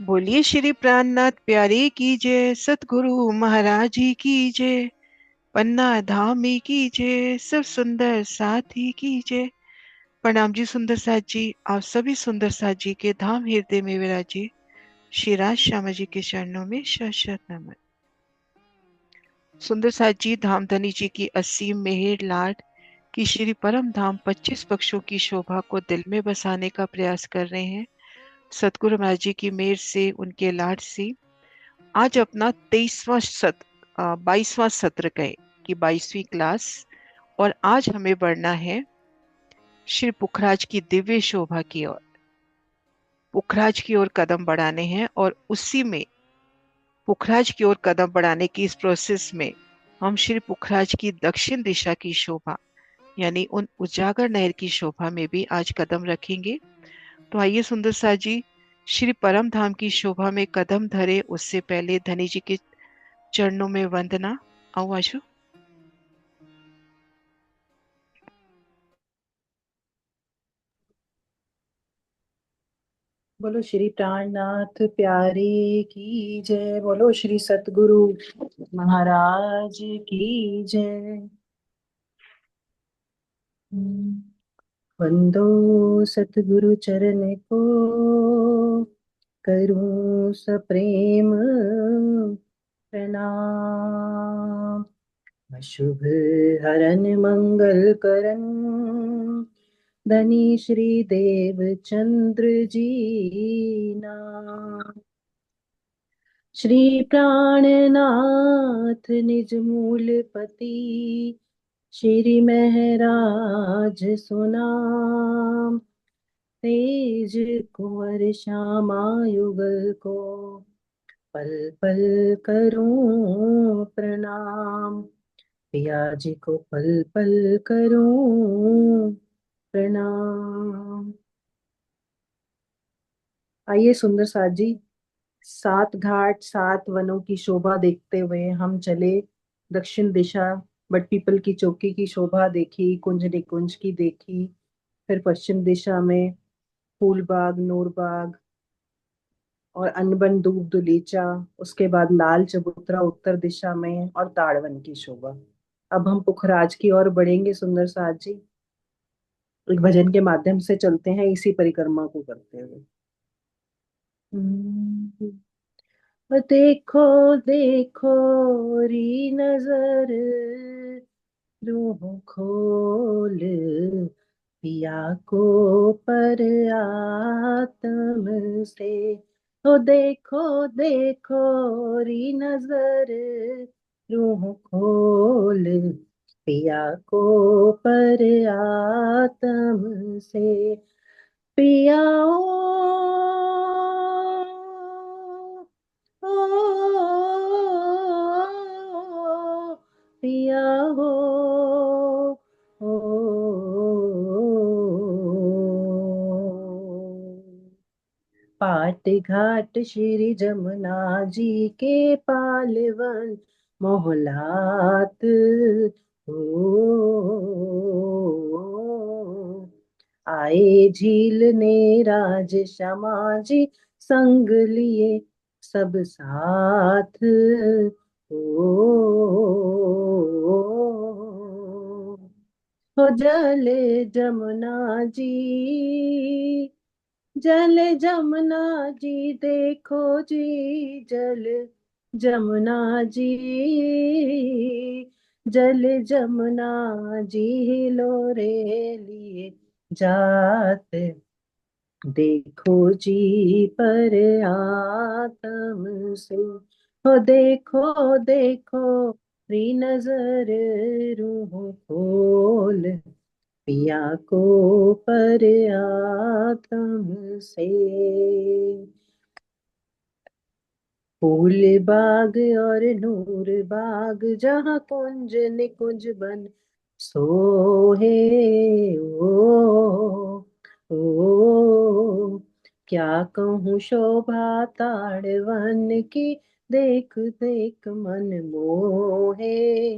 बोलिए श्री प्राणनाथ प्यारे की जय, सतगुरु महाराज जी की जय। पन्ना धामी की जय, सब सुंदर साथी की जय। प्रणाम जी सुंदर साथ जी, आप सभी सुंदर साथ जी के धाम हृदय में विराजे श्री राज श्यामा जी के चरणों में शत शत नमन। सुंदर साथ जी धाम धनी जी की असीम मेहर लाड की श्री परम धाम 25 पक्षों की शोभा को दिल में बसाने का प्रयास कर रहे हैं। सतगुरु महाराज जी की मेहर से, उनके लाड से आज अपना 22वां सत्र गए कि 22वीं क्लास। और आज हमें बढ़ना है श्री पुखराज की दिव्य शोभा की ओर। पुखराज की ओर कदम बढ़ाने हैं और उसी में पुखराज की ओर कदम बढ़ाने की इस प्रोसेस में हम श्री पुखराज की दक्षिण दिशा की शोभा यानी उन उजागर नहर की शोभा में भी आज कदम रखेंगे। तो आइए सुंदर सा जी, श्री परम धाम की शोभा में कदम धरे उससे पहले धनी जी के चरणों में वंदना। आओ आशु। बोलो श्री प्राणनाथ प्यारे की जय। बोलो श्री सतगुरु महाराज की जय। वंदो सतगुरु चरण को, करूं सप्रेम प्रणाम। अशुभ हरन मंगल करन, धनी श्री देव चंद्र जी नाम। श्री प्राणनाथ निज मूल पति, श्री महराज सुनाम। तेज कुंवर श्यामा युगल को, पल पल करूं प्रणाम। पिया जी को पल पल करूं प्रणाम। आइए सुंदर साथ जी, सात घाट सात वनों की शोभा देखते हुए हम चले दक्षिण दिशा। बट पीपल की चौकी की शोभा देखी, कुंज निकुंज की देखी। फिर पश्चिम दिशा में फूलबाग, नूरबाग और अनबन दूब दुलीचा। उसके बाद लाल चबूतरा उत्तर दिशा में और ताड़वन की शोभा। अब हम पुखराज की ओर बढ़ेंगे सुंदर साथ जी। एक भजन के माध्यम से चलते हैं इसी परिक्रमा को करते हुए। देखो देखो री नजर, रूह खोल पिया को पर आत्म से। तो देखो देखो री नजर, रूह खोल पिया को पर आत्म से। पिया ओ पिया हो, ओ पाट घाट श्री जमुना जी के पालवन मोहलात हो। आए झील ने राज श्यामा जी, संग लिए सब साथ हो। जल जमुना जी, जल जमुना जी देखो जी, जल जमुना जी, जल जमुना जी लोरे लिए जात। देखो जी पर आत्म से। हो देखो देखो री नजर, रूह खोल पिया को पर आत्म से। फूल बाग और नूर बाग, जहाँ कुंज निकुंज बन सोहे। ओ क्या कहूँ शोभा ताड़वन की, देख देख मन मोहे।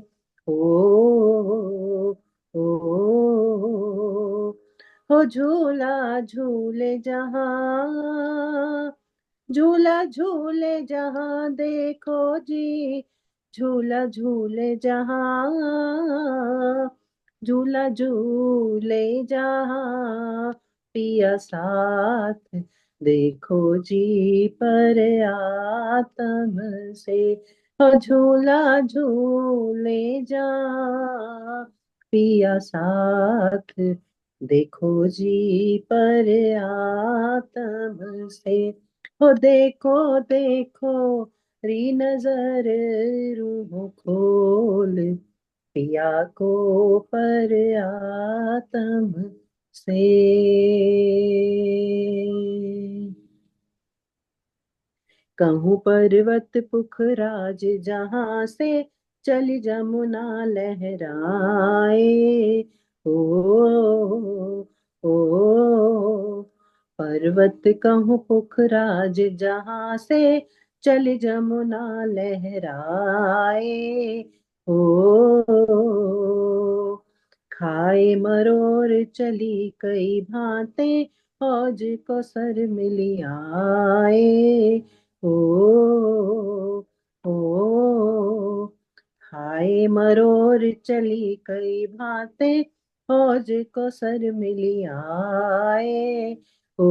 ओ हो झूला झूले जहाँ, झूला झूले जहाँ देखो जी, झूला झूले जहाँ, झूला झूले जहाँ, पिया साथ देखो जी पर आत्म से। हो झूला झूले जहाँ, पिया साथ देखो जी पर आत्म से। हो देखो देखो री नजर रूह खोल, पिया को पर आत्म से। कहूँ पर्वत पुखराज जहाँ से चली जमुना लहराए। ओ पर्वत कहूँ पुखराज जहाँ से चली जमुना लहराए। ओ खाए मरोर चली कई भांते, फौज को सर मिली आए। ओ खाए मरोर चली कई भांते, फौज को सर मिली आए। ओ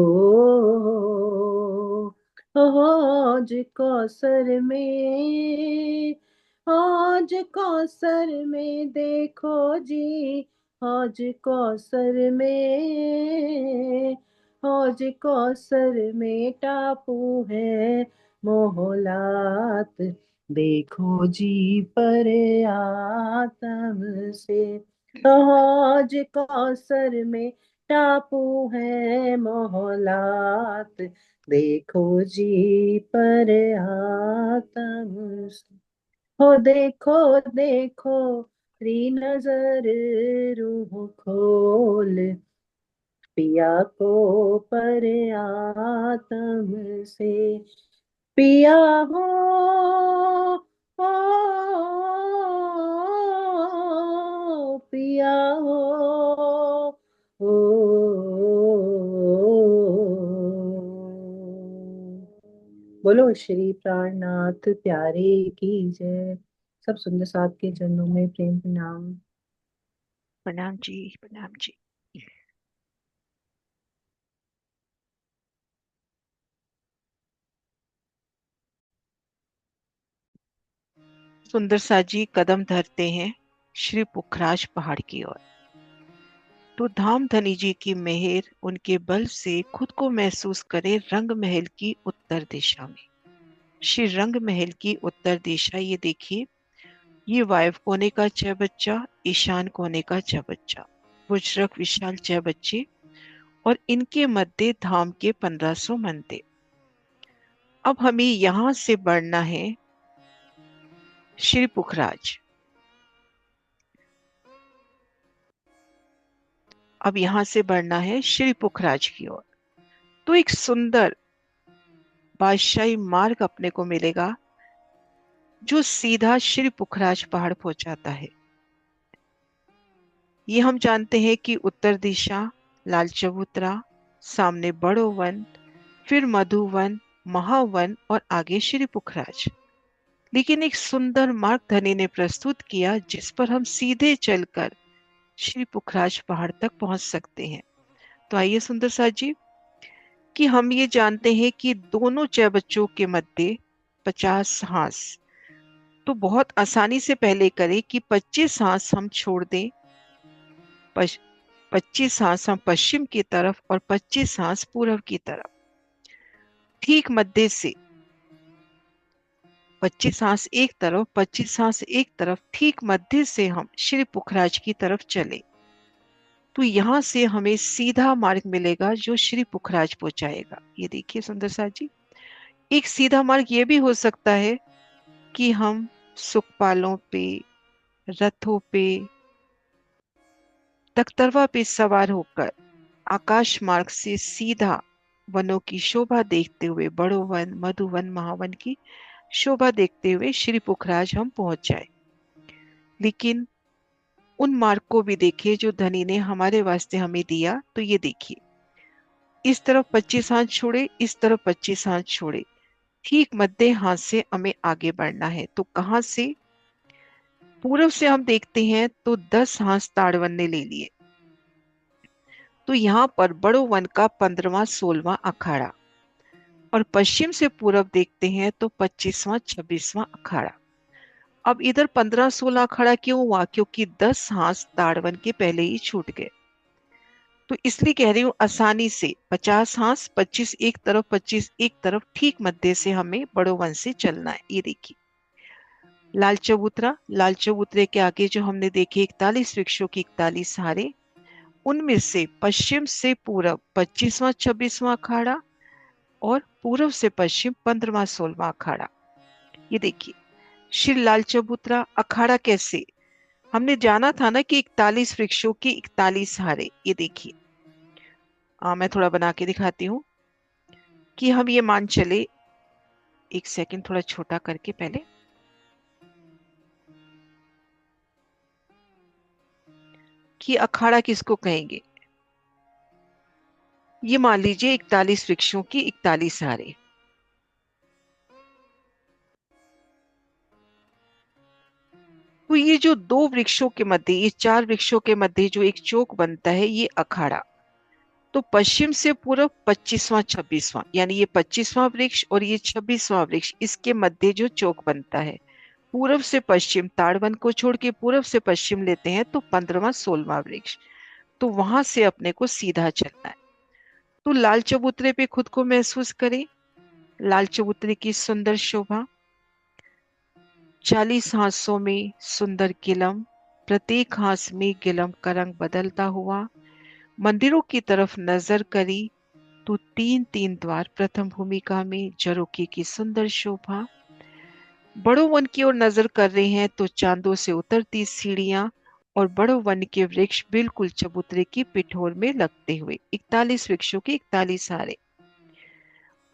फौज को सर में, फौज को सर में देखो जी, फौज को सर में, फौज को सर में टापू है मोहलात देखो जी पर आत्म से। फौज को सर में टापू है मोहलात देखो जी पर आत्म से। हो देखो देखो री नजर रूह खोल, पिया को पर आत्म से। पिया हो, ओ, पिया हो, ओ, बोलो श्री प्राणनाथ प्यारे की जय। सब सुंदर साथ के चरणों में प्रेम प्रणाम। प्रणाम जी, प्रणाम जी। सुंदर सा जी कदम धरते हैं श्री पुखराज पहाड़ की ओर, तो धाम धनी जी की मेहर उनके बल से खुद को महसूस करे रंग महल की उत्तर दिशा में। श्री रंग महल की उत्तर दिशा, ये देखिए, ये वायव कोने का चौबच्चा, ईशान कोने का चौबच्चा, बुजरक विशाल चौबच्चे, और इनके मध्य धाम के 1500 मंदिर। अब हमें यहां से बढ़ना है श्री पुखराज। अब यहां से बढ़ना है श्री पुखराज की ओर, तो एक सुंदर बादशाही मार्ग अपने को मिलेगा जो सीधा श्री पुखराज पहाड़ पहुंचाता है। ये हम जानते हैं कि उत्तर दिशा लाल चबूतरा, सामने बड़ो वन, फिर मधुवन, महावन और आगे श्री पुखराज। लेकिन एक सुंदर मार्ग धनी ने प्रस्तुत किया जिस पर हम सीधे चलकर श्री पुखराज पहाड़ तक पहुंच सकते हैं। तो आइए सुंदर साथ जी, कि हम ये जानते हैं कि दोनों चौबच्चों के मध्य 50 हांस, तो बहुत आसानी से पहले करें कि 25 हांस हम छोड़ दें, 25 हांस हम पश्चिम की तरफ और 25 हांस पूर्व की तरफ। ठीक मध्य से 25 हांस एक तरफ, 25 हांस एक तरफ, ठीक मध्य से हम श्री पुखराज की तरफ चले, तो यहां से हमें सीधा मार्ग मिलेगा जो श्री पुखराज पहुंचाएगा। ये देखिए सुंदर साथ जी, एक सीधा मार्ग ये भी हो सकता है कि हम सुखपालों पे, रथों पे, तख्तरवा पे सवार होकर आकाश मार्ग से सीधा वनों की शोभा देखते हुए, बड़ो वन, मधुवन, महावन की शोभा देखते हुए श्री पुखराज हम पहुंच जाए। लेकिन उन मार्ग को भी देखिए जो धनी ने हमारे वास्ते हमें दिया। तो ये देखिए, इस तरफ 25 हाथ छोड़े, इस तरफ 25 हाथ छोड़े, ठीक मध्य हाथ से हमें आगे बढ़ना है। तो कहां से? पूर्व से हम देखते हैं तो 10 हाथ ताड़वन ने ले लिए। तो यहाँ पर बड़ो वन का 15वां 16वां अखाड़ा, और पश्चिम से पूरब देखते हैं तो 25वां 26वां अखाड़ा। अब इधर 15 16 अखाड़ा क्यों हुआ? क्योंकि 10 हाथ ताड़वन के पहले ही छूट गए। तो इसलिए कह रही हूं आसानी से 50 हाथ, 25 एक तरफ 25 एक तरफ, ठीक मध्य से हमें बड़ो वन से चलना है। ये देखिए लाल चबूतरा, लाल चबूतरे के आगे जो हमने देखे 41 वृक्षों की 41 हारे, उनमें से पश्चिम से पूरब 25वां 26वां अखाड़ा, और पूर्व से पश्चिम 15वां 16वां अखाड़ा। ये देखिए श्री लाल चबूतरा अखाड़ा कैसे? हमने जाना था ना कि 41 वृक्षों की 41 हारे। ये देखिए मैं थोड़ा बना के दिखाती हूँ कि हम ये मान चले, एक सेकंड थोड़ा छोटा करके पहले, कि अखाड़ा किसको कहेंगे। ये मान लीजिए 41 वृक्षों की 41 हारे। तो ये जो दो वृक्षों के मध्य, ये चार वृक्षों के मध्य जो एक चौक बनता है, ये अखाड़ा। तो पश्चिम से पूर्व 25वां 26वां, यानी ये 25वां वृक्ष और ये 26वां वृक्ष, इसके मध्य जो चौक बनता है, पूर्व से पश्चिम ताड़वन को छोड़ के पूर्व से पश्चिम लेते हैं तो 15वां 16वां वृक्ष। तो वहां से अपने को सीधा चलना है। तो लाल चबूतरे पे खुद को महसूस करें, लाल चबूतरे की सुंदर शोभा, 40 हांसों में सुंदर गिलम, प्रत्येक हांस में गिलम का रंग बदलता हुआ। मंदिरों की तरफ नजर करी तो तीन तीन द्वार प्रथम भूमिका में, झरोखे की सुंदर शोभा। बड़ो वन की ओर नजर कर रहे हैं तो चांदों से उतरती सीढ़ियां, और बड़ो वन के वृक्ष बिल्कुल चबूतरे की पिठोर में लगते हुए, 41 वृक्षों की 41 हारे।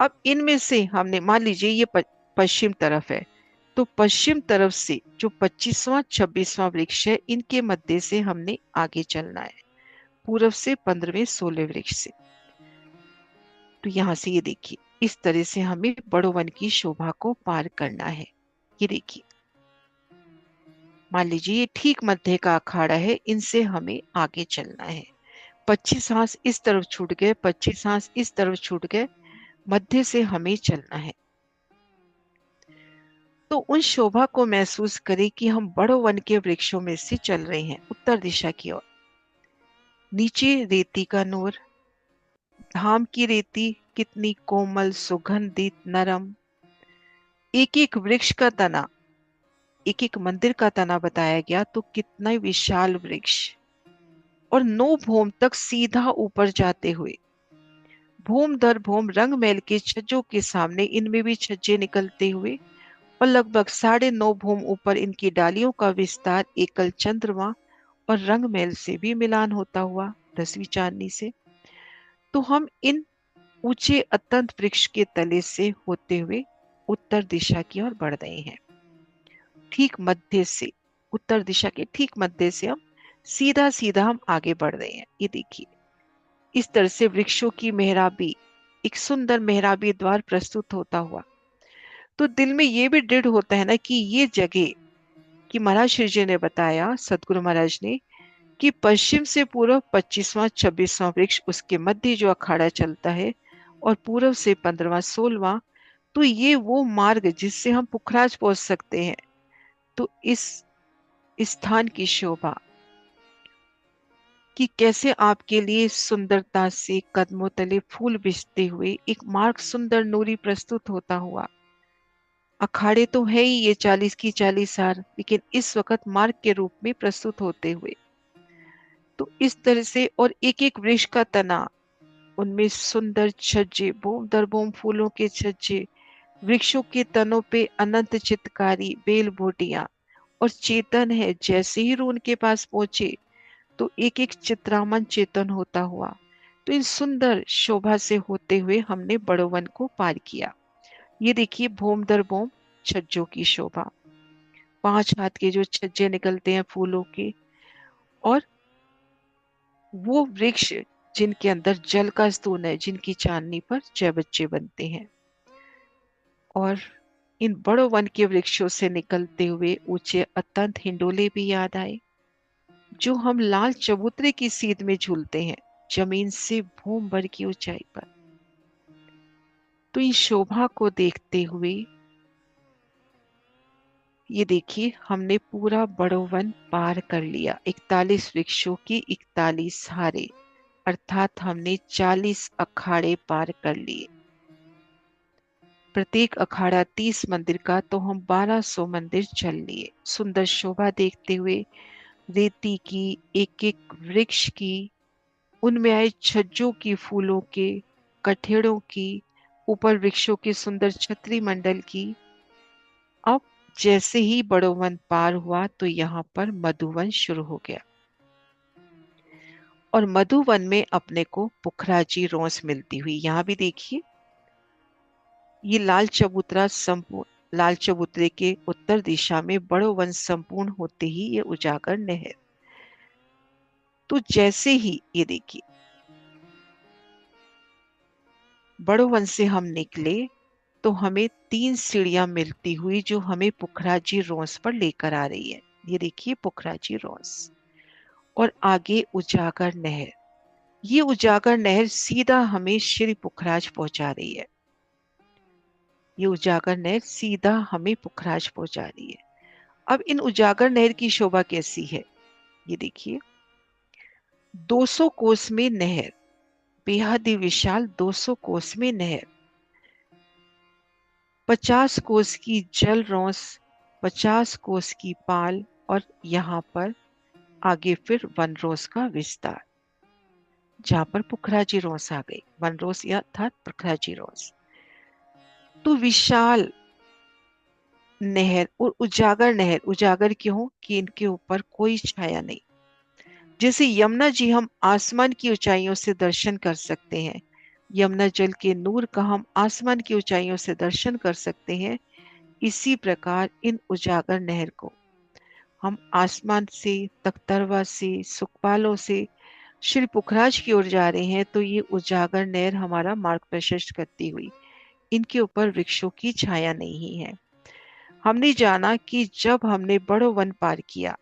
अब इनमें से हमने मान लीजिए ये पश्चिम तरफ है, तो पश्चिम तरफ से जो 25वां 26वां वृक्ष है, इनके मध्य से हमने आगे चलना है, पूर्व से 15वें 16वें वृक्ष से। तो यहां से ये देखिए इस तरह से हमें बड़ो वन की शोभा को पार करना है। ये देखिए मान लीजिए ये ठीक मध्य का अखाड़ा है, इनसे हमें आगे चलना है। 25 हाथ इस तरफ छूट गए, 25 हाथ इस तरफ छूट गए, मध्य से हमें चलना है। तो उन शोभा को महसूस करें कि हम बड़ो वन के वृक्षों में से चल रहे हैं उत्तर दिशा की ओर। नीचे रेती का नूर, धाम की रेती कितनी कोमल सुगंधित नरम, एक एक वृक्ष का तना, एक एक मंदिर का तना बताया गया, तो कितना विशाल वृक्ष, और 9 भूम तक सीधा ऊपर जाते हुए, भूम दर भूम रंग महल के छज्जों के सामने इनमें भी छज्जे निकलते हुए, और लगभग 9.5 भूम ऊपर इनकी डालियों का विस्तार एकल चंद्रमा और रंग महल से भी मिलान होता हुआ 10वीं चांदनी से। तो हम इन ऊंचे अत्यंत वृक्ष के तले से होते हुए उत्तर दिशा की ओर बढ़ रहे हैं। ठीक मध्य से, उत्तर दिशा के ठीक मध्य से हम सीधा सीधा हम आगे बढ़ रहे हैं। ये देखिए इस तरह से वृक्षों की मेहराबी, एक सुंदर मेहराबी द्वार प्रस्तुत होता हुआ। तो दिल में ये भी दृढ़ होता है ना कि ये जगह, कि महाराज श्री जी ने बताया, सदगुरु महाराज ने, कि पश्चिम से पूर्व 25वां 26वां वृक्ष, उसके मध्य जो अखाड़ा चलता है, और पूर्व से 15वां 16वां, तो ये वो मार्ग जिससे हम पुखराज पहुंच सकते हैं। तो इस स्थान की शोभा कि कैसे आपके लिए सुंदरता से कदमों तले फूल बिछते हुए एक मार्ग सुंदर नूरी प्रस्तुत होता हुआ। अखाड़े तो है ही ये 40 की 40 हार, लेकिन इस वक्त मार्ग के रूप में प्रस्तुत होते हुए। तो इस तरह से, और एक एक वृक्ष का तना, उनमें सुंदर छज्जे, बोम दर बोम फूलों के छज्जे, वृक्षों के तनों पे अनंत चित्रकारी बेल बोटियां, और चेतन है जैसे ही रू उनके पास पहुंचे तो एक एक चित्रामन चेतन होता हुआ। तो इन सुंदर शोभा से होते हुए हमने बड़ो वन को पार किया। ये देखिए भोम दर भोम छज्जों की शोभा, 5 हाथ के जो छज्जे निकलते हैं फूलों के, और वो वृक्ष जिनके अंदर जल का स्तून है, जिनकी चांदनी पर 6 बच्चे बनते हैं। और इन बड़ो वन के वृक्षों से निकलते हुए ऊंचे अत्यंत हिंडोले भी याद आए, जो हम लाल चबूतरे की सीध में झूलते हैं, जमीन से भूम भर की ऊंचाई पर। तो इस शोभा को देखते हुए ये देखिए, हमने पूरा बड़ो वन पार कर लिया। 41 वृक्षों की 41 हारे, अर्थात हमने 40 अखाड़े पार कर लिए। प्रत्येक अखाड़ा 30 मंदिर का, तो हम 1200 मंदिर चल लिए। सुंदर शोभा देखते हुए रेती की, एक एक वृक्ष की, उनमें आए छज्जों की, फूलों के, कठेड़ों की, ऊपर वृक्षों के सुंदर छतरी मंडल की। अब जैसे ही बड़ो वन पार हुआ तो यहाँ पर मधुवन शुरू हो गया। और मधुवन में अपने को पुखराजी रोस मिलती हुई। यहाँ भी देखिए, ये लाल चबूतरे के उत्तर दिशा में बड़ो वन संपूर्ण होते ही ये उजागर नहर। तो जैसे ही ये देखिए, बड़ो वन से हम निकले तो हमें 3 सीढ़ियां मिलती हुई, जो हमें पुखराजी रोस पर लेकर आ रही है। ये देखिए पुखराजी रोस, और आगे उजागर नहर। ये उजागर नहर सीधा हमें श्री पुखराज पहुंचा रही है। ये उजागर नहर सीधा हमें पुखराज पहुंचा रही है। अब इन उजागर नहर की शोभा कैसी है, ये देखिए। 200 कोस में नहर, बेहद ही विशाल 200 कोस में नहर। 50 कोस की जल रोस, 50 कोस की पाल, और यहाँ पर आगे फिर वन रोस का विस्तार, जहां पर पुखराजी रोस आ गई। वन रोस या अर्थात पुखराजी रोस। तो विशाल नहर और उजागर नहर, उजागर क्यों कि इनके ऊपर कोई छाया नहीं। जैसे यमुना जी हम आसमान की ऊंचाइयों से दर्शन कर सकते हैं, यमुना जल के नूर का हम आसमान की ऊंचाइयों से दर्शन कर सकते हैं, इसी प्रकार इन उजागर नहर को हम आसमान से, तख्तरवा से, सुखपालों से श्री पुखराज की ओर जा रहे हैं, तो ये उजागर नहर हमारा मार्ग प्रशस्त करती हुई, इनके ऊपर वृक्षों की छाया नहीं है। हमने जाना कि जब हमने बड़ो वन पार किया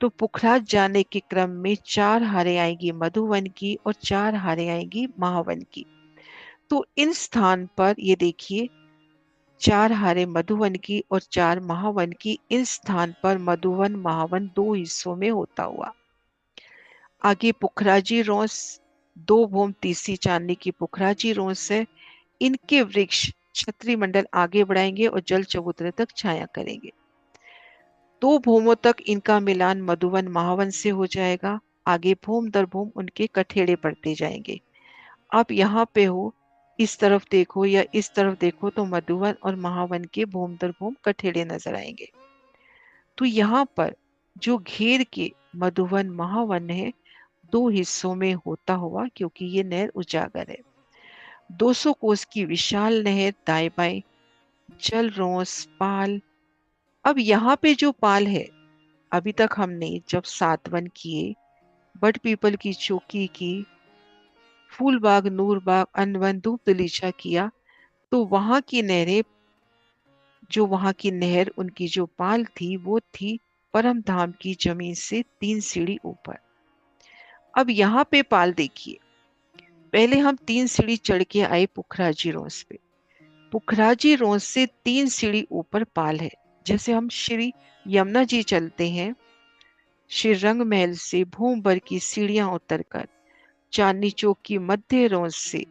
तो पुखराज जाने के क्रम में 4 हारें आएंगी मधुवन की और 4 हारें आएंगी महावन की। तो इन स्थान पर ये देखिए, 4 हारें मधुवन की और 4 महावन की, इन स्थान पर मधुवन महावन 2 हिस्सों में होता हुआ। आगे पुखराजी रोस, 2 भूम तीसरी चांदनी की पुखराजी रोस है। इनके वृक्ष छतरी मंडल आगे बढ़ाएंगे और जल चबूतरे तक छाया करेंगे। 2 भूमों तक इनका मिलान मधुवन महावन से हो जाएगा। आगे भूम दर भूम उनके कठेड़े पड़ते जाएंगे। आप यहाँ पे हो, इस तरफ देखो या इस तरफ देखो तो मधुवन और महावन के भूम दर भूम कठेड़े नजर आएंगे। तो यहाँ पर जो घेर के मधुवन महावन है, 2 हिस्सों में होता हुआ, क्योंकि ये नहर उजागर है। 200 कोस की विशाल नहर, दाएं बाएं जल रोस पाल। अब यहाँ पे जो पाल है, अभी तक हमने जब 7 वन किए, बट पीपल की चौकी की, फूलबाग, नूरबाग, अनवन, धूप दलीचा किया, तो वहां की नहरें, जो वहां की नहर उनकी जो पाल थी वो थी परम धाम की जमीन से 3 सीढ़ी ऊपर। अब यहाँ पे पाल देखिए, पहले हम 3 सीढ़ी चढ़ के आए पुखराजी रोस पे। पुखराजी रोस से 3 सीढ़ी ऊपर पाल है। जैसे हम श्री यमुना जी चलते हैं, श्री रंग महल से भूम भर की सीढ़ियां उतरकर चांदनी चौक की मध्य रोस से,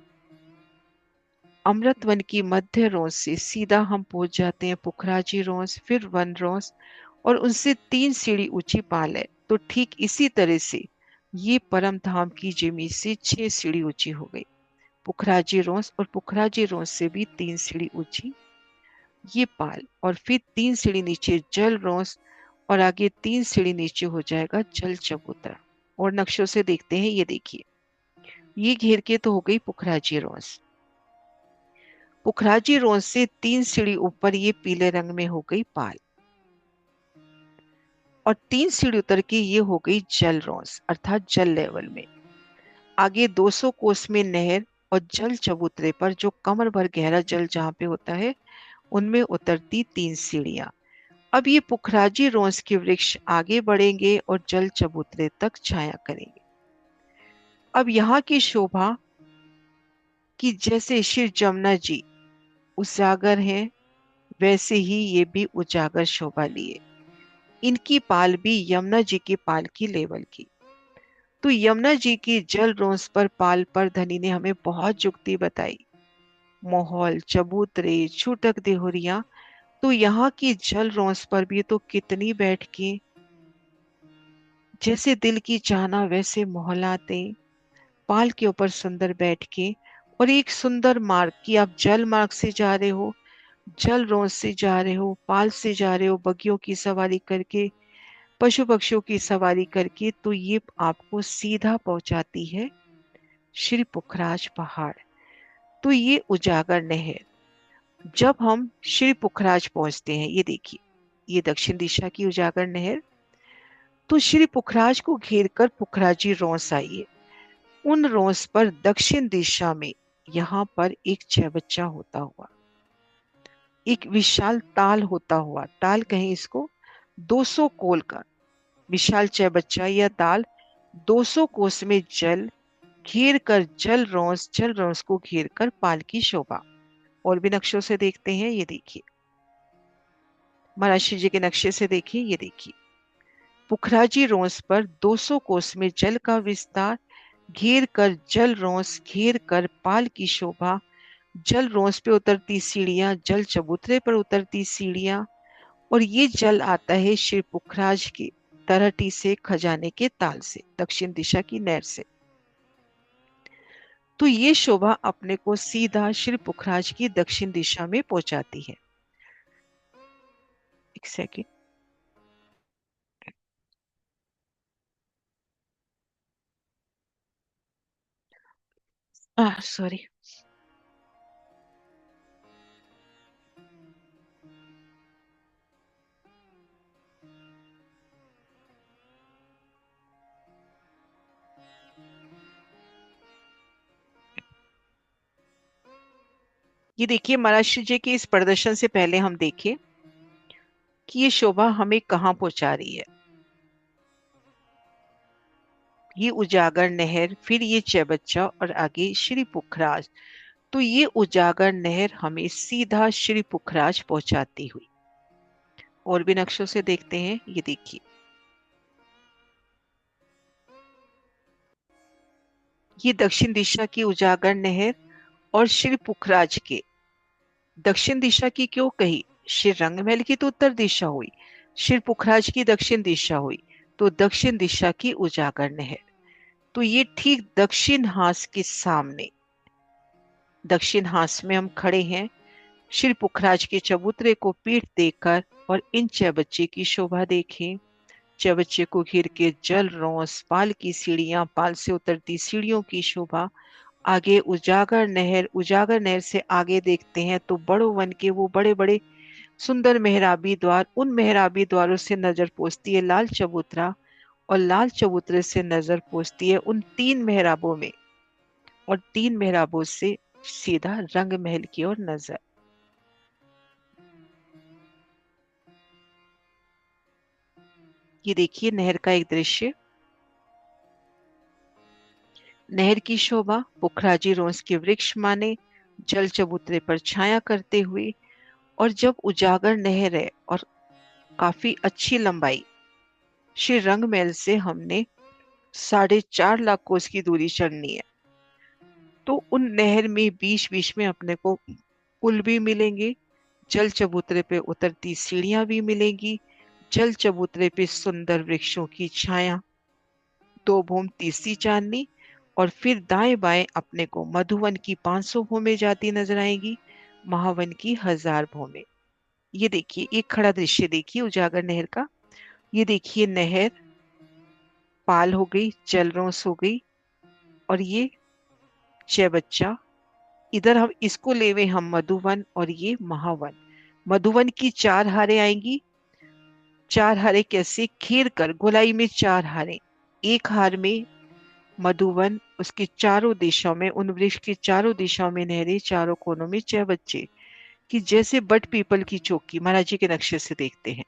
अमृतवन की मध्य रोस से सीधा हम पहुंच जाते हैं पुखराजी रोस, फिर वन रोस, और उनसे 3 सीढ़ी ऊंची पाल है। तो ठीक इसी तरह से ये परम धाम की जमीन से 6 सीढ़ी ऊंची हो गई पुखराजी रोस, और पुखराजी रोस से भी 3 सीढ़ी ऊंची ये पाल, और फिर 3 सीढ़ी नीचे जल रोस, और आगे 3 सीढ़ी नीचे हो जाएगा जल चबूतरा। और नक्शों से देखते हैं, ये देखिए, ये घेर के तो हो गई पुखराजी रोस। पुखराजी रोस से 3 सीढ़ी ऊपर ये पीले रंग में हो गई पाल, और 3 सीढ़ी उतर के ये हो गई जल रोस, अर्थात जल लेवल में। आगे 200 कोस में नहर और जल चबूतरे पर जो कमर भर गहरा जल जहाँ पे होता है उनमें उतरती 3 सीढ़ियां। अब ये पुखराजी रोंस के वृक्ष आगे बढ़ेंगे और जल चबूतरे तक छाया करेंगे। अब यहाँ की शोभा कि जैसे श्री जमुना जी उजागर हैं, वैसे ही ये भी उजागर शोभा लिए। इनकी पाल भी यमुना जी की पाल की लेवल की। तो यमुना जी की जल रोंस पर पाल पर धनी ने हमें बहुत जुक्ति बताई। मोहल, चबूतरे, छूटक देहुरिया, तो यहाँ की जल रोंस पर भी तो कितनी बैठकें, जैसे दिल की चाहना वैसे मोहलाते, पाल के ऊपर सुंदर बैठकें, और एक सुंदर मार्ग कि आप जल मार्ग से जा रहे हो, जल रोंस से जा रहे हो, पाल से जा रहे हो, बगियों की सवारी करके, पशु पक्षियों की सवारी करके, तो ये आपको सीधा पहुंचाती है श्री पुखराज पहाड़। तो ये उजागर नहर, जब हम श्री पुखराज पहुंचते हैं, ये देखिए ये दक्षिण दिशा की उजागर नहर, तो श्री पुखराज को घेर कर पुखराजी रोंस आई है। उन रोंस पर दक्षिण दिशा में यहाँ पर एक चैबच्चा होता हुआ, एक विशाल ताल होता हुआ, ताल कहें इसको, 200 कोल का विशाल चैबच्चा या ताल, 200 कोस में जल घेर कर, जल रोंस को घेर कर पाल की शोभा। और भी नक्शों से देखते हैं, ये देखिए महाराष्ट्र जी के नक्शे से देखिए, ये देखिए पुखराजी रोंस पर 200 कोस में जल का विस्तार, घेर कर जल रोंस, घेर कर पाल की शोभा, जल रोंस पे उतरती सीढ़ियां, जल चबूतरे पर उतरती सीढ़ियां, और ये जल आता है श्री पुखराज की तरहटी से, खजाने के ताल से, दक्षिण दिशा की नहर से। तो ये शोभा अपने को सीधा श्री पुखराज की दक्षिण दिशा में पहुंचाती है। एक सेकेंड, सॉरी। ये देखिए महाराष्ट्र जी के इस प्रदर्शन से पहले हम देखें कि ये शोभा हमें कहाँ पहुंचा रही है। ये उजागर नहर, फिर ये चैबच्चा और आगे श्री पुखराज। तो ये उजागर नहर हमें सीधा श्री पुखराज पहुंचाती हुई। और भी नक्शों से देखते हैं, ये देखिए ये दक्षिण दिशा की उजागर नहर, और श्री पुखराज के दक्षिण दिशा की क्यों कही, श्री रंगमहल की तो उत्तर दिशा हुई, श्री पुखराज की दक्षिण दिशा हुई, तो दक्षिण दिशा की उजागर नहर। तो ये ठीक दक्षिण हास के सामने, दक्षिण हास में हम खड़े हैं, श्री पुखराज के चबूतरे को पीठ देकर, और इन चैबच्चे की शोभा देखें। चैबच्चे को घेर के जल रोंस, पाल की सीढ़ियां, पाल से उतरती सीढ़ियों की शोभा, आगे उजागर नहर, उजागर नहर से आगे देखते हैं तो बड़ो वन के वो बड़े बड़े सुंदर मेहराबी द्वार, उन मेहराबी द्वारों से नजर पोंछती है लाल चबूतरा, और लाल चबूतरे से नजर पोंछती है उन 3 मेहराबों में, और 3 मेहराबों से सीधा रंग महल की ओर नजर। ये देखिए नहर का एक दृश्य, नहर की शोभा पुखराजी रोंस के वृक्ष माने जल चबूतरे पर छाया करते हुए, और जब उजागर नहर है और काफी अच्छी लंबाई, श्री रंगमहल से हमने 4.5 लाख कोस की दूरी चढ़नी है, तो उन नहर में बीच बीच में अपने को पुल भी मिलेंगे, जल चबूतरे पे उतरती सीढ़ियां भी मिलेंगी, जल चबूतरे पे सुंदर वृक्षों की छाया, 2 भूम तीसरी चांदनी, और फिर दाएं बाएं अपने को मधुवन की 500 भूमें जाती नजर आएगी, महावन की 1000 भूमें। ये देखिए एक खड़ा दृश्य देखिए उजागर नहर का। ये देखिए नहर पाल हो गई, जलरोंस हो गई, और ये चैबच्चा, इधर हम इसको लेवे हम मधुवन, और ये महावन। मधुवन की 4 हारें आएंगी, 4 हारें कैसे घेर कर गोलाई में 4 हारें, एक हार में मधुवन, उसके चारों दिशाओं में, उन वृक्ष की चारों दिशाओं में नहरें, चारों कोनों में 6 बच्चे, कि जैसे बट पीपल की चौकी महाराज जी के नक्शे से देखते हैं।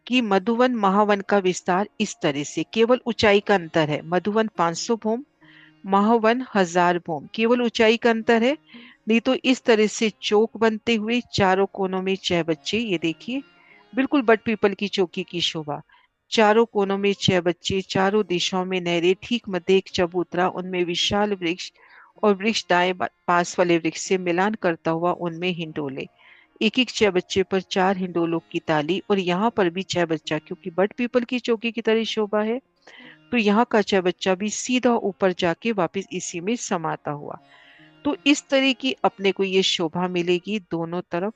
कि मधुवन महावन का विस्तार इस तरह से, केवल ऊंचाई का अंतर है। मधुवन 500 भूम, महावन 1000 भूम, केवल ऊंचाई का अंतर है। नहीं तो इस तरह से चौक बनते हुए चारों कोनों में 6 बच्चे, ये देखिए बिल्कुल बट पीपल की चौकी की शोभा। चारों कोनों में 6 बच्चे, चारों दिशाओं में नहरें, ठीक मध्य एक चबूतरा, उनमें विशाल वृक्ष, और वृक्ष दाएं पास वाले वृक्ष से मिलान करता हुआ उनमें हिंडोले। एक एक 6 बच्चे पर 4 हिंडोलों की ताली, और यहाँ पर भी 6 बच्चा, क्योंकि बट पीपल की चौकी की तरह शोभा है, तो यहाँ का 6 बच्चा भी सीधा ऊपर जाके वापस इसी में समाता हुआ। तो इस तरह की अपने को ये शोभा मिलेगी दोनों तरफ।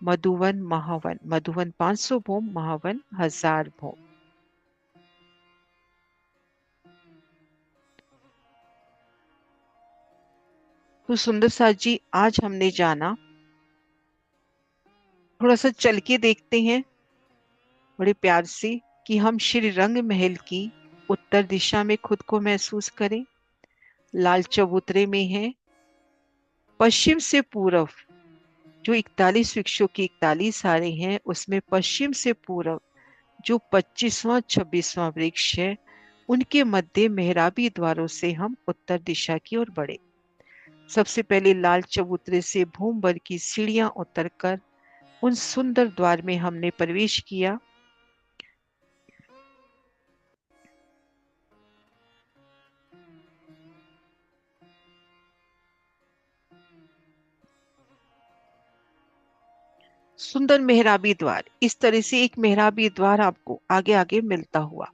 मधुवन महावन, मधुवन 500 भूम, महावन 1000 भूम। तो सुंदर साथ जी, आज हमने जाना, थोड़ा सा चल के देखते हैं बड़े प्यार से, कि हम श्री रंग महल की उत्तर दिशा में खुद को महसूस करें। लाल चबूतरे में है। पश्चिम से पूर्व जो 41 वृक्षों की 41 हारें हैं, उसमें पश्चिम से पूर्व जो 25वां 26वां वृक्ष है, उनके मध्य मेहराबी द्वारों से हम उत्तर दिशा की ओर बढ़े। सबसे पहले लाल चबूतरे से भूमभर की सीढ़ियां उतरकर उन सुंदर द्वार में हमने प्रवेश किया। सुंदर मेहराबी द्वार, इस तरह से एक मेहराबी द्वार आपको आगे आगे मिलता हुआ।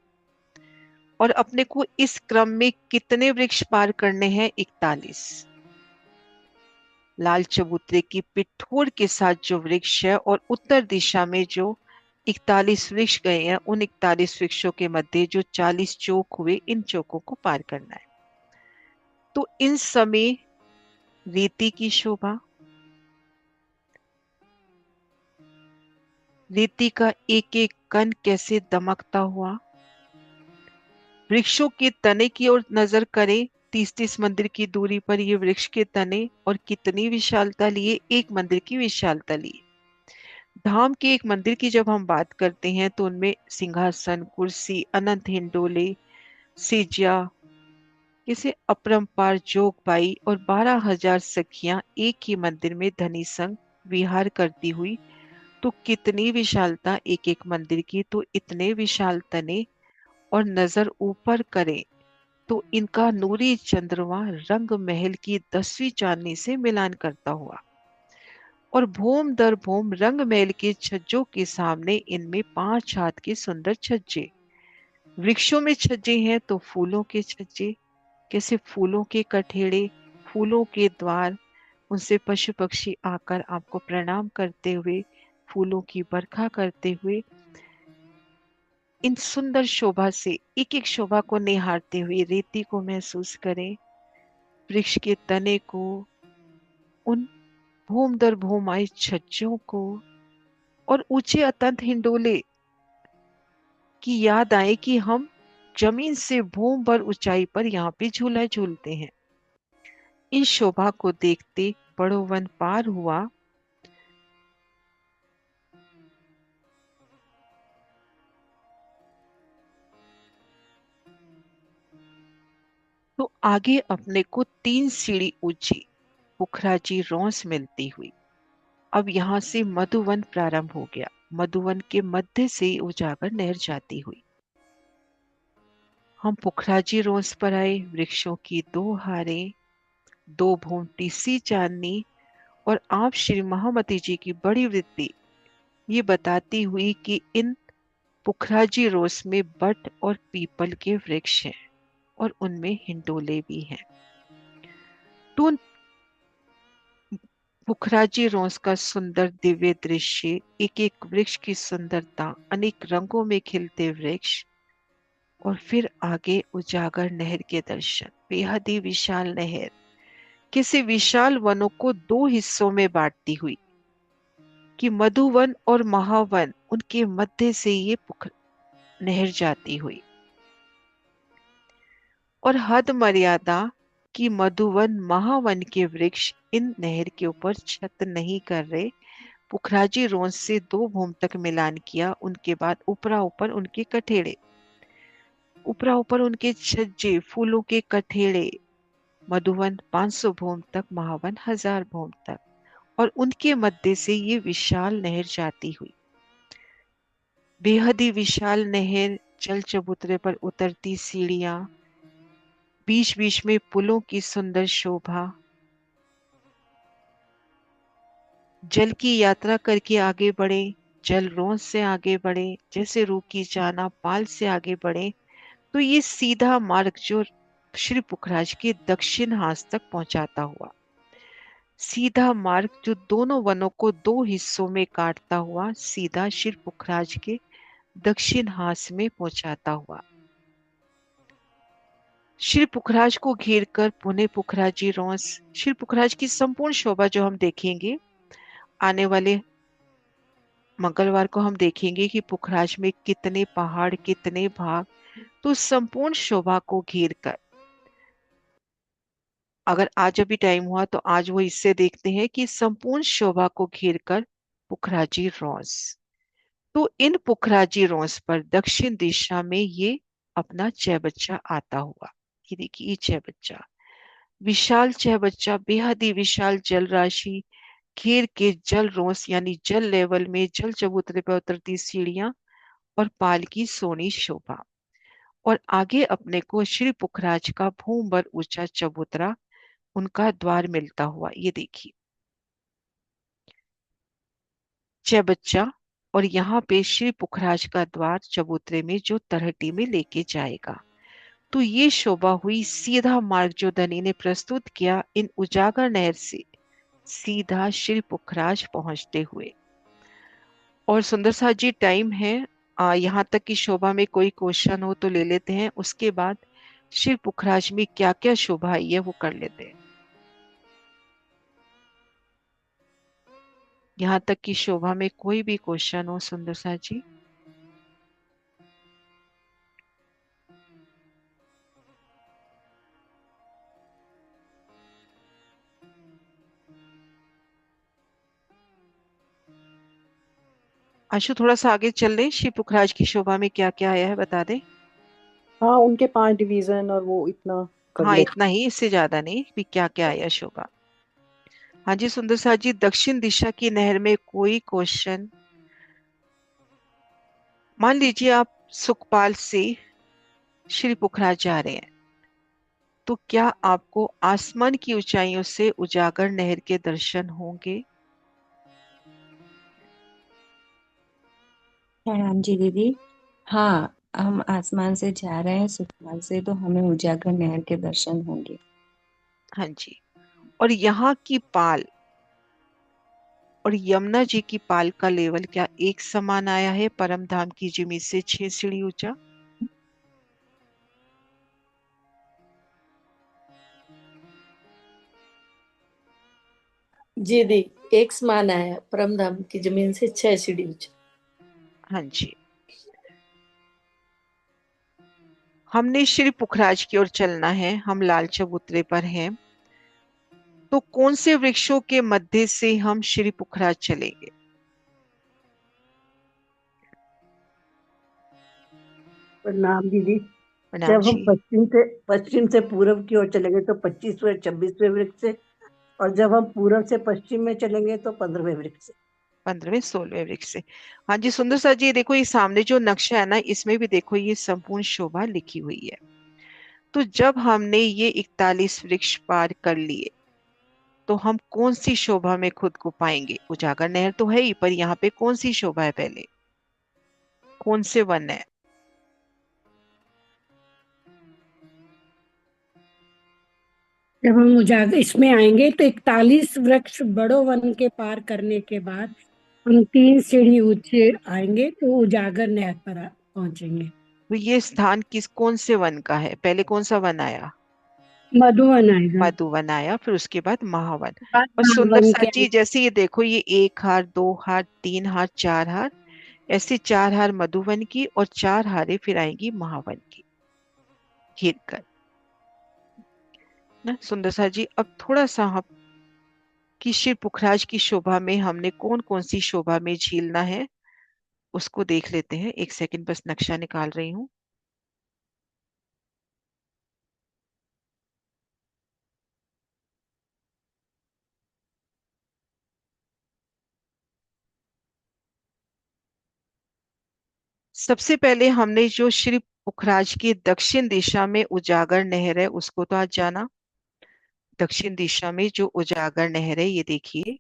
और अपने को इस क्रम में कितने वृक्ष पार करने हैं? 41। लाल चबूतरे की पिठोर के साथ जो वृक्ष है, और उत्तर दिशा में जो 41 वृक्ष गए हैं, उन 41 वृक्षों के मध्य जो 40 चौक हुए, इन चौकों को पार करना है। तो इन समय रेती की शोभा, रेती का एक एक कण कैसे दमकता हुआ। वृक्षों के तने की ओर नजर करें, 30-30 मंदिर की दूरी पर ये वृक्ष के तने, और कितनी विशालता लिए, एक मंदिर की विशालता लिए। धाम के एक मंदिर की जब हम बात करते हैं, तो उनमें सिंहासन, कुर्सी, अनंत हिंडोले, सेजिया, इसे अपरंपार जोगबाई और 12,000 सखियां एक ही मंदिर में धनी संग विहार करती हुई। तो कितनी विशालता एक एक मंदिर की, तो इतने विशाल तने। और नजर ऊपर करें तो इनका नूरी चंद्रमा रंग महल की 10वीं चांदनी से मिलान करता हुआ। और भूम दर भूम रंग महल के छज्जों के सामने इनमें 5 हाथ के सुंदर छज्जे। वृक्षों में छज्जे हैं तो फूलों के छज्जे, कैसे फूलों के कठेड़े, फूलों के द्वार, उनसे पशु पक्षी आकर आपको प्रणाम करते हुए, फूलों की बरखा करते हुए, इन सुंदर शोभा से एक एक शोभा को निहारते हुए रेती को महसूस करें, वृक्ष के तने को, उन भूम दर भूम आए छज्जों को, और ऊंचे अतंत हिंडोले की याद आए कि हम जमीन से भूम भर ऊंचाई पर यहाँ पे झूला झूलते हैं। इन शोभा को देखते बड़ो वन पार हुआ। तो आगे अपने को 3 सीढ़ी ऊंची पुखराजी रोंस मिलती हुई। अब यहाँ से मधुवन प्रारंभ हो गया। मधुवन के मध्य से उजागर नहर जाती हुई हम पुखराजी रोंस पर आए। वृक्षों की 2 हारें, 2 भूमटी सी चांदनी, और आप श्री महामती जी की बड़ी वृत्ति ये बताती हुई कि इन पुखराजी रोस में बट और पीपल के वृक्ष हैं, और उनमें हिंडोले भी हैं। तो उन पुखराजी रोस का सुंदर दिव्य दृश्य, एक एक वृक्ष की सुंदरता, अनेक रंगों में खिलते वृक्ष, और फिर आगे उजागर नहर के दर्शन। बेहद ही विशाल नहर किसी विशाल वनों को 2 हिस्सों में बांटती हुई, कि मधुवन और महावन उनके मध्य से ये नहर जाती हुई। और हद मर्यादा की मधुवन महावन के वृक्ष इन नहर के ऊपर छत नहीं कर रहे। पुखराजी रोंस से 2 भूम तक मिलान किया, उनके बाद ऊपरा ऊपर उनके कठेड़े, ऊपरा ऊपर उनके छज्जे फूलों के कठेड़े। मधुवन 500 भूम तक, महावन 1000 भूम तक, और उनके मध्य से ये विशाल नहर जाती हुई। बेहद ही विशाल नहर, जल चबूतरे पर उतरती सीढ़ियां, बीच बीच में पुलों की सुंदर शोभा। जल की यात्रा करके आगे बढ़े, जल रोंस से आगे बढ़े, जैसे रूह की जाना पाल से आगे बढ़े, तो ये सीधा मार्ग जो श्री पुखराज के दक्षिण हाथ तक पहुंचाता हुआ, सीधा मार्ग जो दोनों वनों को 2 हिस्सों में काटता हुआ, सीधा श्री पुखराज के दक्षिण हाथ में पहुंचाता हुआ। श्री पुखराज को घेर कर पुणे पुखराजी रोंस। श्री पुखराज की संपूर्ण शोभा जो हम देखेंगे, आने वाले मंगलवार को हम देखेंगे कि पुखराज में कितने पहाड़, कितने भाग, तो संपूर्ण शोभा को घेर कर, अगर आज अभी टाइम हुआ तो आज वो इससे देखते हैं कि संपूर्ण शोभा को घेर कर पुखराजी रोंस। तो इन पुखराजी रोंस पर दक्षिण दिशा में ये अपना चैबच्चा आता हुआ। ये देखिए, ये चैबच्चा, विशाल चैबच्चा, बेहद ही विशाल जल राशि, घेर के जल रोंस यानी जल लेवल में जल चबूतरे पर उतरती सीढ़ियां और पाल की सोनी शोभा, और आगे अपने को श्री पुखराज का भूम भर ऊंचा चबूतरा, उनका द्वार मिलता हुआ। ये देखिए चैबच्चा, और यहाँ पे श्री पुखराज का द्वार चबूतरे में जो तरहटी में लेके जाएगा। तो ये शोभा हुई सीधा मार्ग जो धनी ने प्रस्तुत किया इन उजागर नहर से सीधा श्री पुखराज पहुंचते हुए। और सुंदर साथ जी, टाइम है, यहाँ तक की शोभा में कोई क्वेश्चन हो तो ले लेते हैं, उसके बाद श्री पुखराज में क्या क्या शोभा आई है वो कर लेते हैं। यहाँ तक की शोभा में कोई भी क्वेश्चन हो सुंदर साथ जी। आशु, थोड़ा सा आगे चल रहे, श्री पुखराज की शोभा में क्या क्या आया है बता दे। हाँ, उनके 5 डिवीजन और वो इतना कर हाँ, ले। इतना ही, इससे ज्यादा नहीं भी क्या क्या आया शोभा। हाँ जी सुंदर साथ जी, दक्षिण दिशा की नहर में कोई क्वेश्चन। मान लीजिए आप सुखपाल से श्री पुखराज जा रहे हैं, तो क्या आपको आसमान की ऊंचाइयों से उजागर नहर के दर्शन होंगे? प्रणाम जी दीदी। हाँ, हम आसमान से जा रहे हैं सुखपाल से, तो हमें उजागर नहर के दर्शन होंगे। हाँ जी। और यहाँ की पाल और यमुना जी की पाल का लेवल क्या एक समान आया है परम धाम की जिमी से 6 सीढ़ी ऊंचा? जी दी, एक समान आया, परमधाम की जमीन से 6 सीढ़ी ऊंचा। हाँ जी। हमने श्री पुखराज की ओर चलना है, हम लाल चबूतरे पर हैं, तो कौन से वृक्षों के मध्य से हम श्री पुखराज चलेंगे? प्रणाम दीदी। प्रणाम जब हम जी। पश्चिम से पूर्व की ओर चलेंगे तो 25वें 26वें वृक्ष से, और जब हम पूर्व से पश्चिम में चलेंगे तो 15वें वृक्ष से। 15वें 16वें वृक्ष से। हाँ जी सुंदर सा जी, देखो ये सामने जो नक्शा है ना, इसमें भी देखो ये संपूर्ण शोभा लिखी हुई है। तो जब हमने ये 41 वृक्ष पार कर लिए, तो हम कौन सी शोभा में खुद को पाएंगे? उजागर नहर तो है ही, पर यहाँ पे कौन सी शोभा है पहले, कौन से वन है? जब हम उजागर इसमें आएंगे तो 41 वृक्ष बड़ो वन के पार करने के बाद हम 3 सीढ़ी ऊंचे आएंगे तो उजागर नहर पर पहुंचेंगे। तो ये स्थान कौन से वन का है? पहले कौन सा वन आया? मधुवन आएगा, मधुवन आया, फिर उसके बाद महावन। बाद और सुंदर वन सा के जी, जैसे ये देखो, ये 1 हार, 2 हार, 3 हार, 4 हार, ऐसे 4 हार मधुवन की और 4 हारे फिर आएंगी महावन की घेर कर। ना सुंदर सा जी, अब थोड़ा सा हम कि शिव पुखराज की शोभा में हमने कौन कौन सी शोभा में झीलना है उसको देख लेते हैं। एक सेकंड, बस नक्शा निकाल रही हूँ। सबसे पहले हमने जो श्री पुखराज की दक्षिण दिशा में उजागर नहर है उसको तो आज जाना। दक्षिण दिशा में जो उजागर नहर है, ये देखिए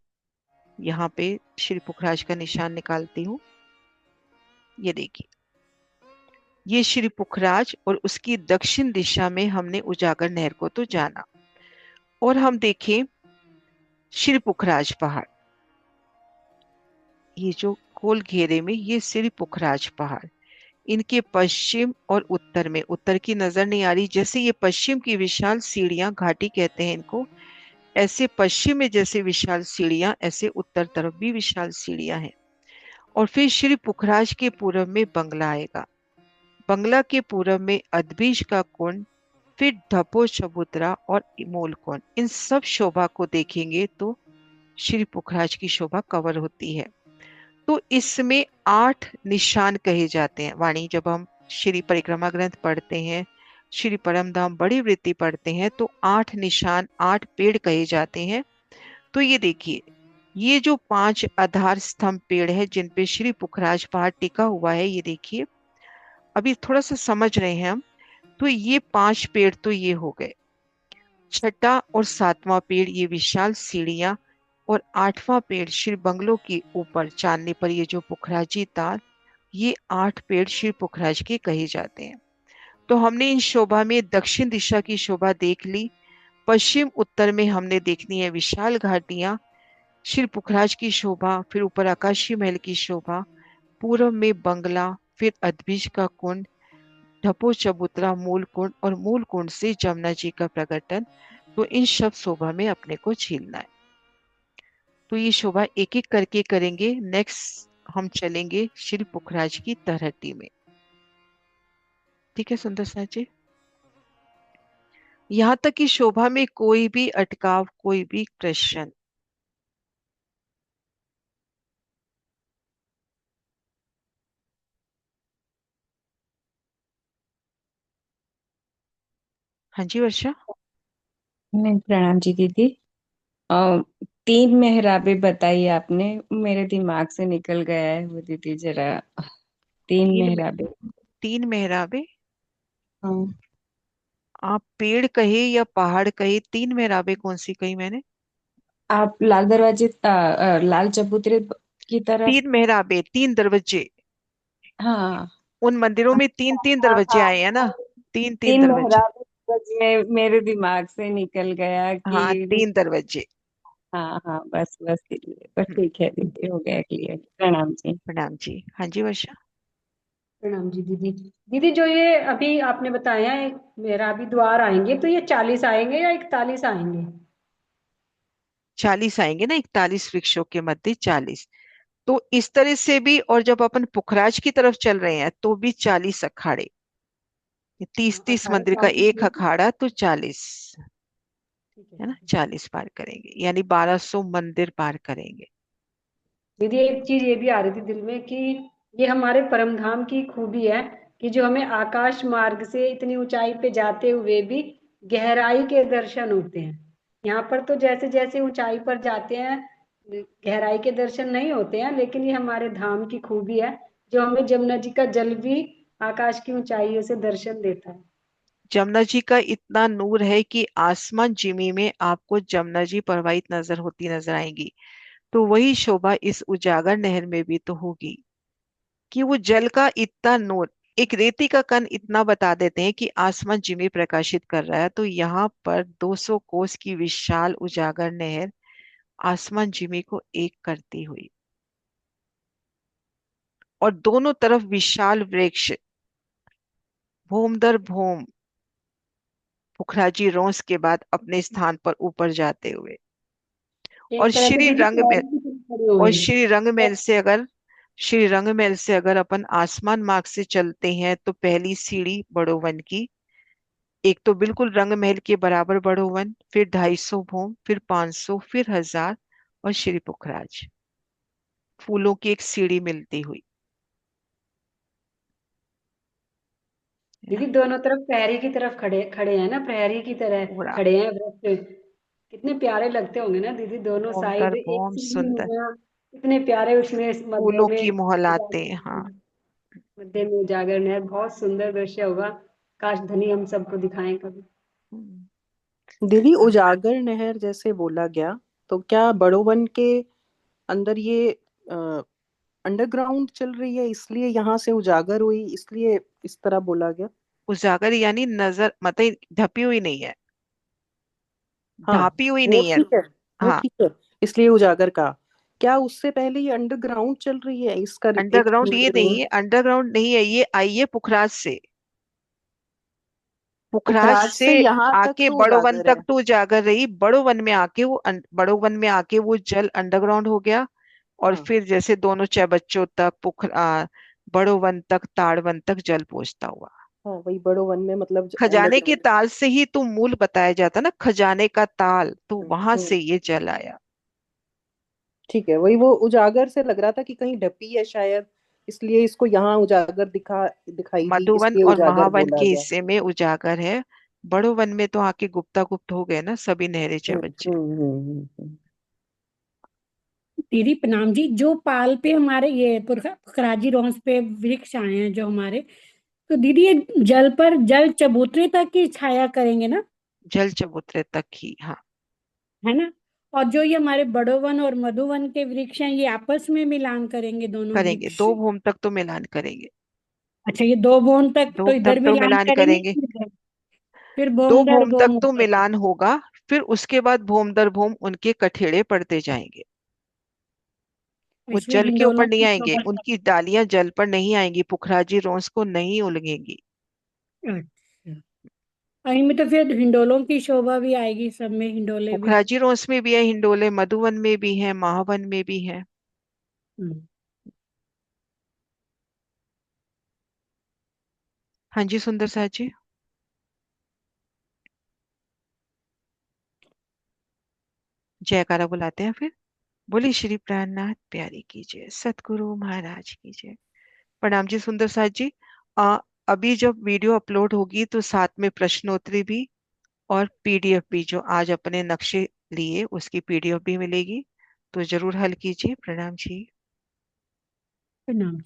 यहाँ पे श्री पुखराज का निशान निकालती हूँ। ये देखिए, ये श्री पुखराज और उसकी दक्षिण दिशा में हमने उजागर नहर को तो जाना। और हम देखें श्री पुखराज पहाड़, ये जो गोल घेरे में ये श्री पुखराज पहाड़, इनके पश्चिम और उत्तर में, उत्तर की नजर नहीं आ रही, जैसे ये पश्चिम की विशाल सीढ़ियां, घाटी कहते हैं इनको, ऐसे पश्चिम में जैसे विशाल सीढ़ियां, ऐसे उत्तर तरफ भी विशाल सीढ़ियां हैं। और फिर श्री पुखराज के पूरब में बंगला आएगा, बंगला के पूरब में अदबीज का कुंड, फिर ढपो चबूतरा और मूल कुंड। इन सब शोभा को देखेंगे तो श्री पुखराज की शोभा कवर होती है। तो इसमें 8 निशान कहे जाते हैं। वाणी, जब हम श्री परिक्रमा ग्रंथ पढ़ते हैं, श्री परमधाम बड़ी वृत्ति पढ़ते हैं, तो 8 निशान, 8 पेड़ कहे जाते हैं। तो ये देखिए, ये जो 5 आधार स्तंभ पेड़ है जिन पे श्री पुखराज पहाड़ टिका हुआ है, ये देखिए, अभी थोड़ा सा समझ रहे हैं हम। तो ये 5 पेड़ तो ये हो गए। छठा और 7वां पेड़ ये विशाल सीढ़ियां, और 8वां पेड़ श्री बंगलों के ऊपर चांदनी पर ये जो पुखराजी ताल, ये 8 पेड़ श्री पुखराज के कहे जाते हैं। तो हमने इन शोभा में दक्षिण दिशा की शोभा देख ली, पश्चिम उत्तर में हमने देखनी है विशाल घाटियां, श्री पुखराज की शोभा, फिर ऊपर आकाशीय महल की शोभा, पूर्व में बंगला, फिर अदबीज का कुंड, ढपो चबूतरा, मूल कुंड, और मूल कुंड से जमुना जी का प्रकटन। तो इन सब शोभा में अपने को झीलना है। तो ये शोभा एक एक करके करेंगे। नेक्स्ट हम चलेंगे श्री पुखराज की तरहटी में। ठीक है सुंदर सा जी, यहाँ तक कि शोभा में कोई भी अटकाव, कोई भी प्रश्न? हाँ जी वर्षा। नहीं, प्रणाम जी दीदी। अ, 3 मेहराबे बताई आपने, मेरे दिमाग से निकल गया है वो दीदी जरा। 3 तीन में, मेहराबे। 3 मेहराबे? हाँ, आप पेड़ कहे या पहाड़ कहे? 3 मेहराबे कौन सी कही मैंने? आप लाल दरवाजे, लाल चबूतरे की तरफ। 3 मेहराबे, 3 दरवाजे। हाँ उन मंदिरों में 3 3 हाँ दरवाजे हाँ, आए हैं ना, 3 3 3 दरवाजे। मेहराबे बस मेरे दिमाग से निकल गया हाँ, कि। 3 दरवाजे। हाँ हाँ, बस बस दीदी, बस हम्म, ठीक है दीदी, हो गया क्लियर। प्रणाम जी। प्रणाम जी। हाँ जी वर्षा। प्रणाम जी दीदी। दीदी, जो ये अभी आपने बताया है मेरा अभी द्वार आएंगे, तो ये 40 आएंगे या 41 आएंगे? 40 आएंगे ना, 41 वृक्षों के मध्य 40। तो इस तरह से भी, और जब अपन पुखराज की तरफ चल रहे हैं तो भी 40 अखाड़े, 30 हाँ, 30 अखाड़े मंदिर का 40 एक दीदी। अखाड़ा तो 40, ठीक है है ना, दीदी। 40 पार करेंगे, यानी 1200 मंदिर पार करेंगे। दीदी, एक चीज ये भी आ रही थी दिल में कि ये हमारे परम धाम की खूबी है कि जो हमें आकाश मार्ग से इतनी ऊंचाई पे जाते हुए भी गहराई के दर्शन होते हैं। यहाँ पर तो जैसे जैसे ऊंचाई पर जाते हैं गहराई के दर्शन नहीं होते हैं, लेकिन ये हमारे धाम की खूबी है जो हमें जमुना जी का जल भी आकाश की ऊंचाइयों से दर्शन देता है। जमुना जी का इतना नूर है कि आसमान जिमी में आपको जमुना जी प्रवाहित नजर होती नजर आएंगी। तो वही शोभा इस उजागर नहर में भी तो होगी कि वो जल का इतना नूर, एक रेती का कण इतना बता देते हैं कि आसमान जिमी प्रकाशित कर रहा है। तो यहाँ पर 200 कोस की विशाल उजागर नहर आसमान जिमी को एक करती हुई, और दोनों तरफ विशाल वृक्ष, भूम दर भूम, पुखराजी रोंस के बाद अपने स्थान पर ऊपर जाते हुए। और एक तरह से दीदी पौधे भी खड़े हुए हैं। श्री रंगमहल से अगर अपन आसमान मार्ग से चलते हैं तो पहली सीढ़ी बड़ोवन की, एक तो बिल्कुल रंग महल के बराबर बड़ो वन, फिर 250 भूम, फिर 500, फिर 1000, और श्री पुखराज। फूलों की एक सीढ़ी मिलती हुई, है ना। दीदी दोनों तरफ प्रहरी की तरफ खड़े खड़े हैं ना, प्रहरी की तरह पूरा खड़े हैं वृक्ष। कितने प्यारे लगते होंगे ना दीदी, दोनों भूम साइड दर एक भूम सीढ़ी में सुंदर, है। कितने प्यारे, उसमें मध्य फूलों में की मोहलाते, हाँ। उजागर, मध्य में उजागर नहर, बहुत सुंदर दृश्य होगा। काश धनी हम सबको दिखाएं कभी। हम्म, दीदी हाँ। उजागर नहर जैसे बोला गया, तो क्या बड़ो वन के अंदर ये अंडरग्राउंड चल रही है, इसलिए यहाँ से उजागर हुई, इसलिए इस तरह बोला गया? उजागर यानी नजर, मतलब ढपी हुई नहीं है, हाँ, ढापी हुई वो नहीं है। ठीक है, वो हाँ, ठीक है, इसलिए उजागर का। क्या उससे पहले ये अंडरग्राउंड चल रही है, इसका एक अंडरग्राउंड ये रीजन? नहीं है, अंडरग्राउंड नहीं है, ये आई है पुखराज से। पुखराज पुखराज से से यहाँ तक आके तो बड़ो वन उजागर तक है। तो उजागर रही, बड़ो वन में आके वो बड़ो वन में आके वो जल अंडरग्राउंड हो गया। और हाँ फिर जैसे दोनों बच्चों तक बड़ो वन तक, ताड़ वन तक जल पहुंचता हुआ। हाँ, वही बड़ो वन में मतलब खजाने के अंडरग्राउंड। ताल से ही तो मूल बताया जाता ना, खजाने का ताल, तो वहां हम्म, से ये जल आया। ठीक है, वही वो उजागर से लग रहा था कि कहीं ढपी है शायद, इसलिए इसको यहाँ उजागर दिखाई दी, मधुवन इसलिए और उजागर महावन बोला के गया। हिस्से में उजागर है। बड़ो वन में तो आके गुप्ता गुप्त हो गए ना सभी नहरे हम्म बच्चे। हम्म हम्म हम्म, हम्म। दीदी प्रणाम जी, जो पाल पे हमारे ये पुखराजी रोंस पे वृक्ष आए हैं जो हमारे, तो दीदी ये जल पर जल चबूतरे तक की छाया करेंगे ना, जल चबूतरे तक ही, हाँ। है ना। और जो ये हमारे बड़ोवन और मधुवन के वृक्ष हैं, ये आपस में मिलान करेंगे दोनों करेंगे, वृक्ष। 2 भूम तक तो मिलान करेंगे। अच्छा, ये दो बोन तक दो तो तक इधर तो मिलान मिलान करेंगे, करेंगे। फिर दो बोम दर भूम तक बोम तो ऊपर तक। मिलान होगा। फिर उसके बाद भूम दर भूम उनके कठेड़े पड़ते जाएंगे। वो इसमें जल के ऊपर हिंडोलों नहीं की आएंगे, शोभा उनकी डालियां जल पर नहीं आएंगी, पुखराजी रोंस को नहीं उलगेंगी। अच्छा, और इनमें तो फिर हिंडोलों की शोभा भी आएगी, सब में हिंडोले भी। पुखराजी रोंस में भी है हिंडोले, मधुवन में भी है, महावन में भी है। हम्म। हाँ जी सुंदर साथ जी। जयकारा बुलाते हैं फिर। बोली श्री प्राणनाथ प्यारी की जय, सतगुरु महाराज की जय। प्रणाम जी सुंदर साथ जी। अभी जब वीडियो अपलोड होगी तो साथ में प्रश्नोत्तरी भी और पीडीएफ भी, जो आज अपने नक्शे लिए उसकी पीडीएफ भी मिलेगी, तो जरूर हल कीजिए। प्रणाम जी। प्रणाम।